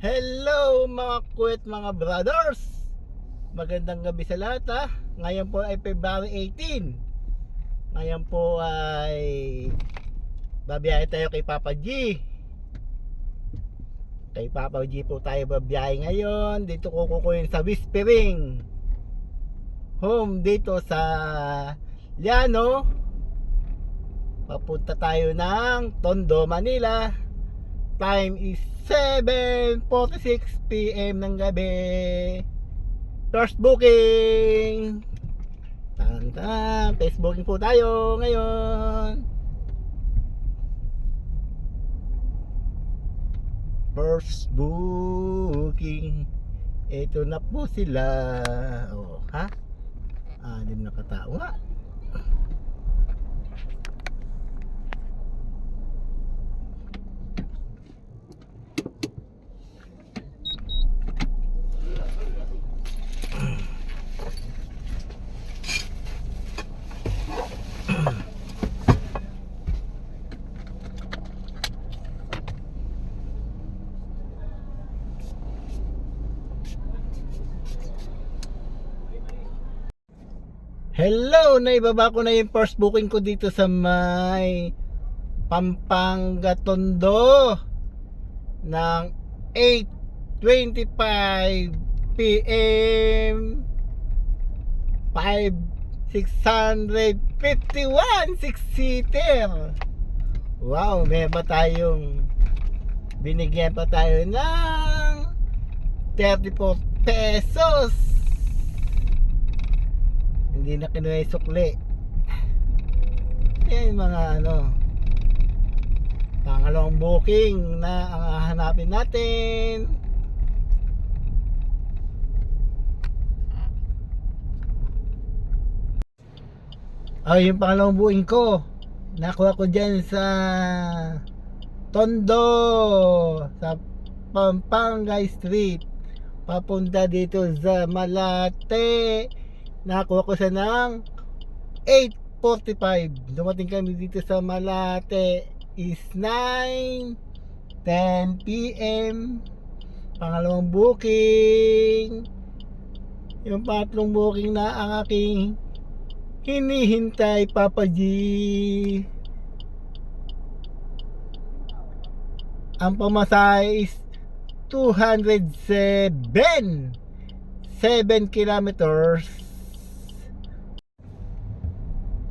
Hello mga kuwet, mga brothers. Magandang gabi sa lahat ha. Ngayon po ay February 18. Ngayon po ay babiyahe tayo kay Papa G. Kay Papa G po tayo babiyahe ngayon. Dito ko kukunin sa Whispering home dito sa Liano. Papunta tayo ng Tondo, Manila. Time is 7:46 PM ng gabi. First booking. Tanta, first booking po tayo ngayon. First booking. Ito na po sila. Oh, ha? Anim na katao nga. Hello! Naibaba ko na yung first booking ko dito sa may Pampanga Tondo ng 8:25 PM 651 6-seater. Wow, may ba tayong binigyan pa tayo ng 34 pesos. Hindi na kinuha yung sukli. Yan mga pangalawang booking na ang hahanapin natin. Yung pangalawang booking ko nakuha ko dyan sa Tondo, sa Pampanga Street, papunta dito sa Malate. Nakakuha ko siya ng 8:45. Dumating kami dito sa Malate is 9:10 PM. Pangalawang booking. Yung pangatlong booking na ang aking hinihintay, Papa G. Ang pamasahe is 207 7 kilometers.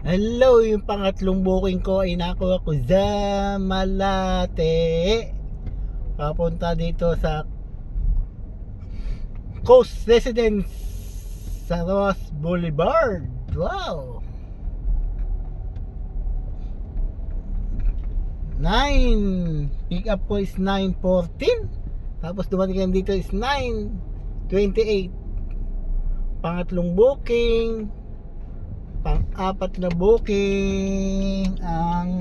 Hello, yung pangatlong booking ko ay nakuha ko sa Malate. Papunta dito sa Coast Residence sa Ross Boulevard. Wow! 9 pick up ko is 9:14. Tapos dumating kami dito is 9:28. Pangatlong booking. Pang-apat na booking ang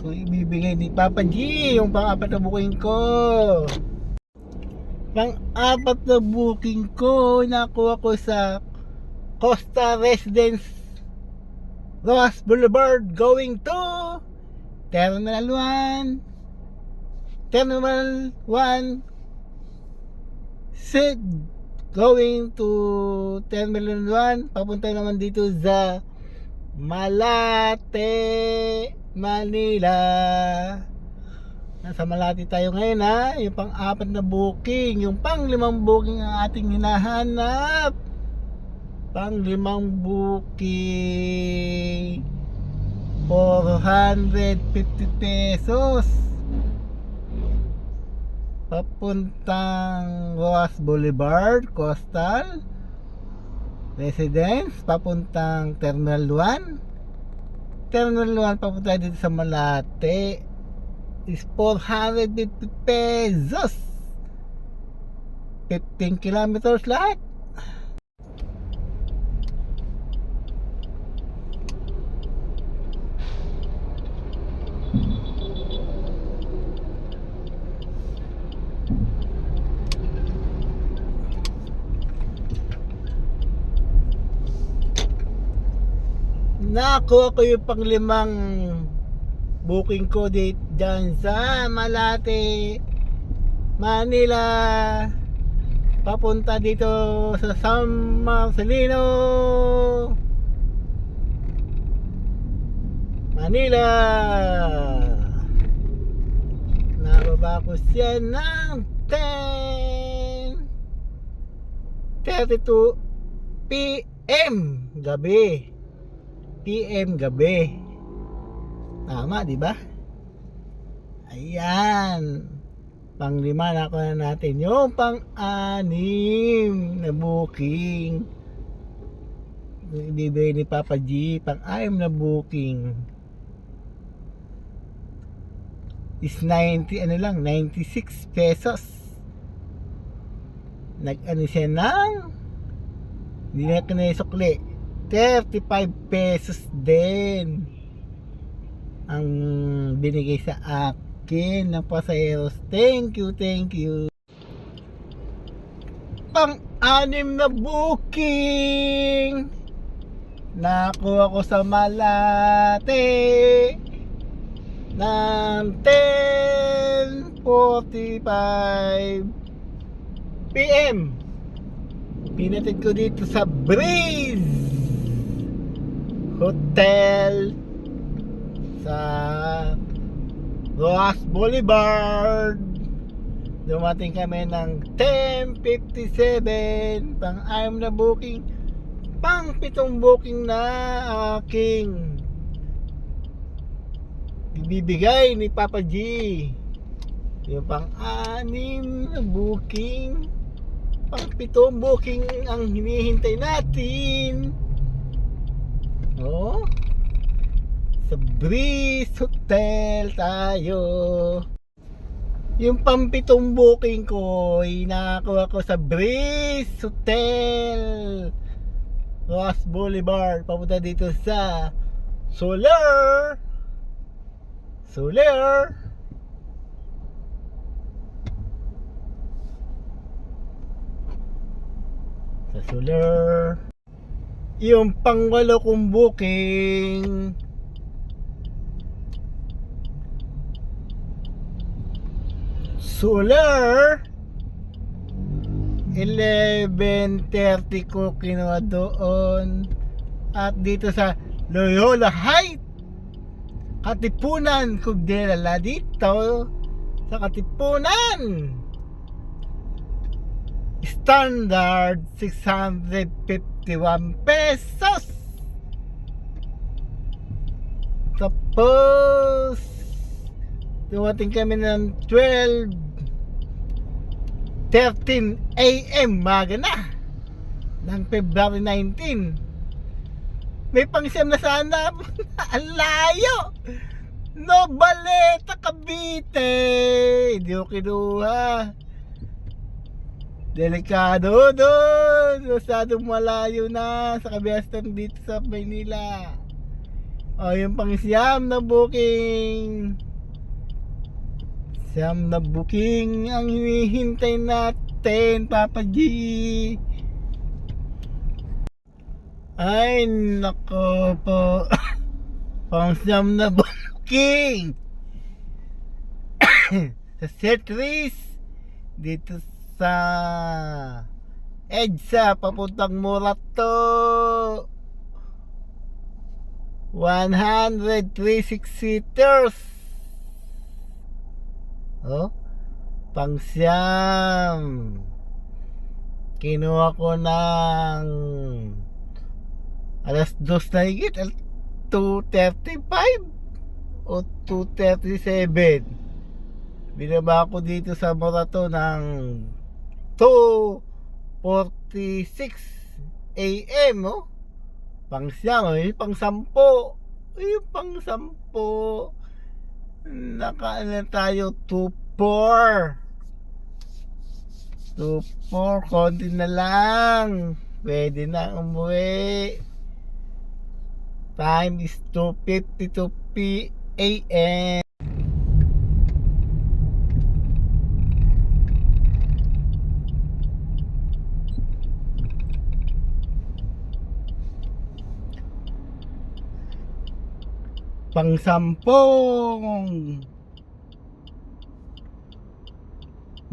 ibibigay ni Papa G. Yung pang-apat na booking ko. Pang-apat na booking ko nakuha ko sa Costa Residence Ross Boulevard going to Terminal 1 going to Terminal 1, papunta naman dito sa Malate, Manila. Nasa Malate tayo ngayon ha. Yung pang-apat na booking. Yung pang-limang booking ang ating hinahanap. Pang-limang booking 450 pesos, papuntang Ross Boulevard, Coastal Residence, papuntang Terminal 1. Terminal 1 papunta dito sa Malate is 450 pesos. 15 kilometers lahat. Nakuha ko yung panglimang booking ko dyan sa Malate Manila papunta dito sa San Marcelino, Manila. Nababa ko siya ng 10:32 PM gabi. PM gabi. Tama, di ba? Ayan. Pang-5 na natin. Yung pang-6 na booking. Ibibigay ni Papa G. Pang-6 na booking is 96 pesos. Nag-ano siya ng, hindi na kinasukli, 35 pesos din ang binigay sa akin ng pasaheros. Thank you, thank you. Pang-6 na booking nakuha ko sa Malate ng 10:45 PM. Pinatid ko dito sa Breeze Hotel sa Roas Boulevard. Dumating kami ng 10:57. Pang-6 na booking. Pang-7 booking na aking ibibigay ni Papa G. Yung pang-6 na booking, pang-7 booking ang hinihintay natin. Oh, sa Breeze Hotel tayo. Yung pang-7 booking ko ay nakakuha ko sa Breeze Hotel Roas Boulevard, papunta dito sa Solar sa Solar. Yung pang-8 kong booking Solar, 11:30 ko kinuha doon. At dito sa Loyola Heights, Katipunan, Cubdela, dito sa Katipunan, standard 651 pesos. Tapos dumating kami ng 12:13 AM, maga na, ng February 19. May pang-siyam na sana. Ang layo. Nobaleta, Cavite. Hindi ko kinuha. Delikado doon. Masyadong malayo na sa kabiastan dito sa Maynila. O, yung pang-siyam na booking. Siyam na booking ang hinihintay natin, Papa G. Ay, nako po. Pang-siyam na booking sa Setris dito sa EDSA papuntang Morato. 136 seaters. Oh, pang-siyam. Kinuha ko ng alas 2 na higit, 2:35 o 2:37. Binaba ko dito sa Morato ng 2:46 AM. Oh, pang-siyam, pang-10. Pang-10. Nakaano tayo, 2:4. 2:4, konti na lang. Pwede na umuwi. Time is 2:52 PM. Pang-10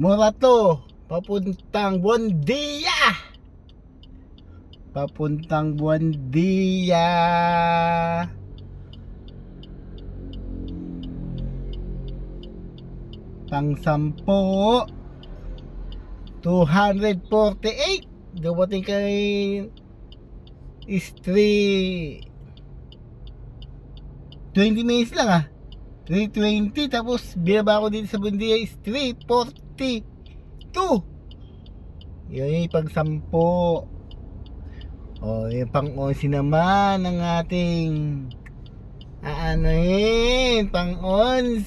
Morato, papuntang Buendia. Papuntang Buendia. Pang-sampo, 248. Dumating kay is 20 minutes lang 3:20, tapos binaba ko dito sa Buendia is 3:42. Yun yung pang-sampo. O yung pang-11 naman ng ating pang-11.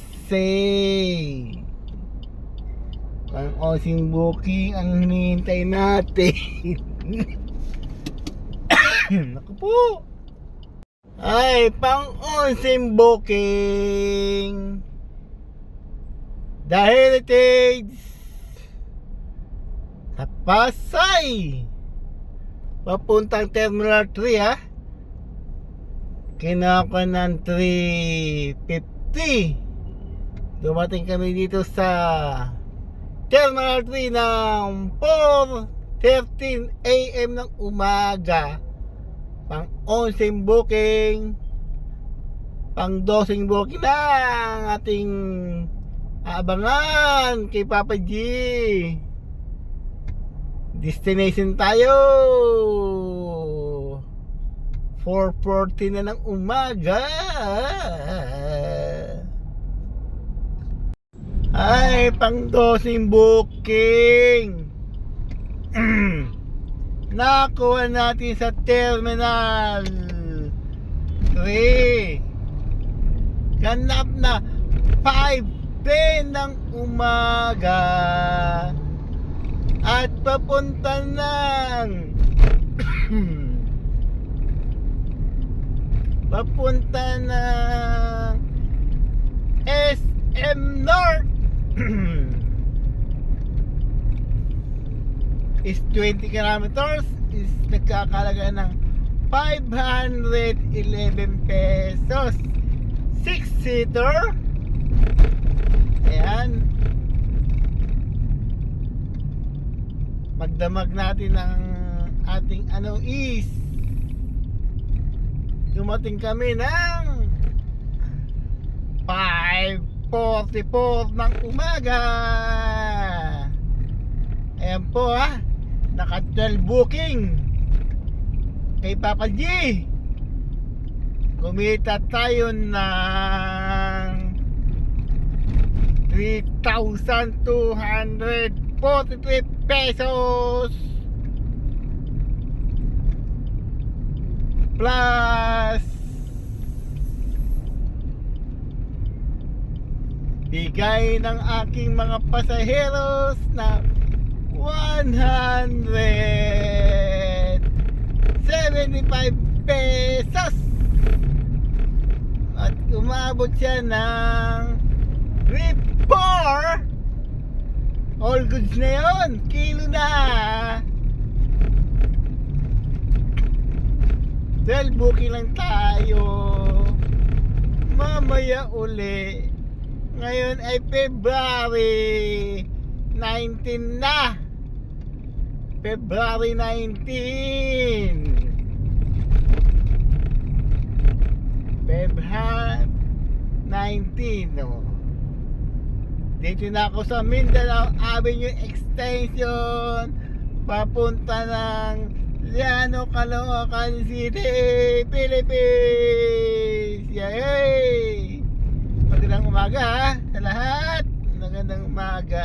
Pang-11 booking ang hinihintay natin. Naku po. Ay, pang-11 booking. The Heritage sa Pasay. Papuntang Terminal 3 Kinaka ng 3:50. Dumating kami dito sa Terminal 3 ng 4:13 AM ng umaga. Pang 11 booking. Pang 12 booking lang ating aabangan kay Papa G. Destination tayo. 4:40 na ng umaga. Ay, pang 12 booking. Nakuha natin sa Terminal 3. Ganap na 5:10 ng umaga. At papunta ng SM North. Is 20 kilometers, is nagkakalaga ng 511 pesos. 6-seater. Ayan. Magdamag natin ng ating is dumating kami ng 5:44 ng umaga. Ayan po naka 12 booking kay Papa G. Kumita tayo ng 3,243 pesos plus bigay ng aking mga pasaheros na 175 pesos at umabot siya ng 3,400. All goods na yun, kilo na. 12 booking lang tayo. Mamaya uli. Ngayon ay February 19 na. February 19. February 19, no. Dito na ako sa Mindanao Avenue Extension. Papunta ng Llano, Caloocan City, Philippines. Yay! Magandang umaga sa lahat. Magandang umaga.